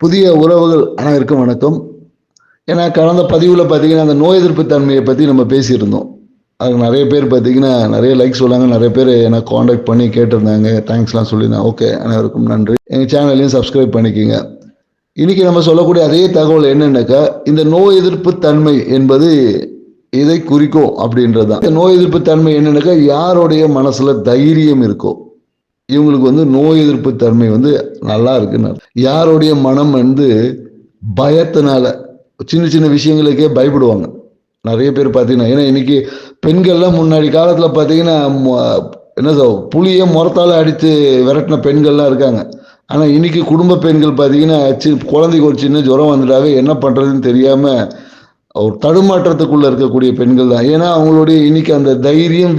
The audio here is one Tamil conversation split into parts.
புதிய உறவுகள் அனைவருக்கும் வணக்கம். ஏன்னா கடந்த பதிவில் பார்த்தீங்கன்னா அந்த நோய் எதிர்ப்பு தன்மையை பற்றி நம்ம பேசியிருந்தோம். அதுக்கு நிறைய பேர் பார்த்தீங்கன்னா நிறைய லைக் சொல்லாங்க, நிறைய பேர் எனக்கு காண்டாக்ட் பண்ணி கேட்டிருந்தாங்க, தேங்க்ஸ்லாம் சொல்லியிருந்தாங்க. ஓகே, அனைவருக்கும் நன்றி. எங்கள் சேனலையும் சப்ஸ்கிரைப் பண்ணிக்கோங்க. இன்னைக்கு நம்ம சொல்லக்கூடிய அதே தகவல் என்னன்னாக்கா, இந்த நோய் எதிர்ப்பு தன்மை என்பது இதை குறிக்கும் அப்படின்றது தான். இந்த நோய் எதிர்ப்பு தன்மை என்னன்னாக்கா, யாருடைய மனசுல தைரியம் இருக்கோ இவங்களுக்கு நோய் எதிர்ப்பு தன்மை நல்லா இருக்குன்னு. யாருடைய மனம் பயத்தினால சின்ன சின்ன விஷயங்களுக்கே பயப்படுவாங்க. நிறைய பேர் பார்த்தீங்கன்னா, ஏன்னா இன்னைக்கு பெண்கள்லாம் முன்னாடி காலத்தில் பார்த்தீங்கன்னா என்ன புளியை முறத்தால அடித்து விரட்டின பெண்கள்லாம் இருக்காங்க. ஆனால் இன்னைக்கு குடும்ப பெண்கள் பார்த்தீங்கன்னா குழந்தைக்கு ஒரு சின்ன ஜுரம் வந்துட்டாவே என்ன பண்ணுறதுன்னு தெரியாமல் ஒரு தடுமாற்றத்துக்குள்ள இருக்கக்கூடிய பெண்கள் தான். ஏன்னா அவங்களுடைய இன்னைக்கு அந்த தைரியம்,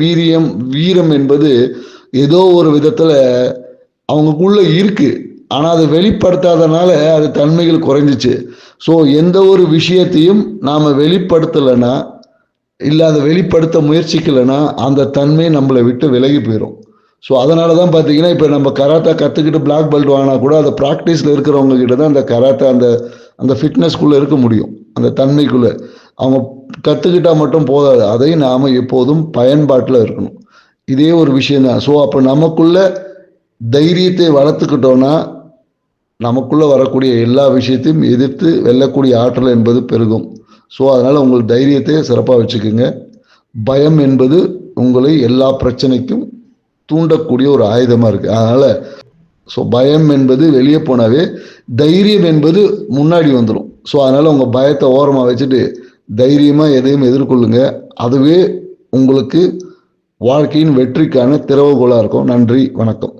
வீரம் என்பது ஏதோ ஒரு விதத்துல அவங்களுக்குள்ள இருக்கு. ஆனா அதை வெளிப்படுத்தாதனால அது தன்மைகள் குறைஞ்சிச்சு. ஸோ எந்த ஒரு விஷயத்தையும் நாம வெளிப்படுத்தலைன்னா, இல்லை அதை வெளிப்படுத்த முயற்சிக்கலைன்னா அந்த தன்மை நம்மளை விட்டு விலகி போயிடும். ஸோ அதனால தான் பார்த்தீங்கன்னா, இப்போ நம்ம கராத்தா கற்றுக்கிட்டு பிளாக் பெல்ட் வாங்கினா கூட அதை ப்ராக்டிஸில் இருக்கிறவங்க கிட்ட தான் அந்த கராத்தா அந்த ஃபிட்னஸ்குள்ளே இருக்க முடியும். அந்த தன்மைக்குள்ளே அவங்க கற்றுக்கிட்டா மட்டும் போதாது, அதை நாம் எப்போதும் பயன்பாட்டில் இருக்கணும். இதே ஒரு விஷயம்தான். ஸோ அப்போ நமக்குள்ள தைரியத்தை வளர்த்துக்கிட்டோன்னா நமக்குள்ள வரக்கூடிய எல்லா விஷயத்தையும் எதிர்த்து வெல்லக்கூடிய ஆற்றல் என்பது பெருகும். ஸோ அதனால் உங்கள் தைரியத்தை சிறப்பாக வச்சுக்கோங்க. பயம் என்பது உங்களை எல்லா பிரச்சனைக்கும் தூண்டக்கூடிய ஒரு ஆயுதமாக இருக்குது. அதனால் பயம் என்பது வெளியே போனாவே தைரியம் என்பது முன்னாடி வந்துடும். ஸோ அதனால் உங்கள் பயத்தை ஓரமாக வச்சுட்டு தைரியமாக எதையும் எதிர்கொள்ளுங்க. அதுவே உங்களுக்கு வாழ்க்கையின் வெற்றிக்கான திறவுகோலாக இருக்கும். நன்றி, வணக்கம்.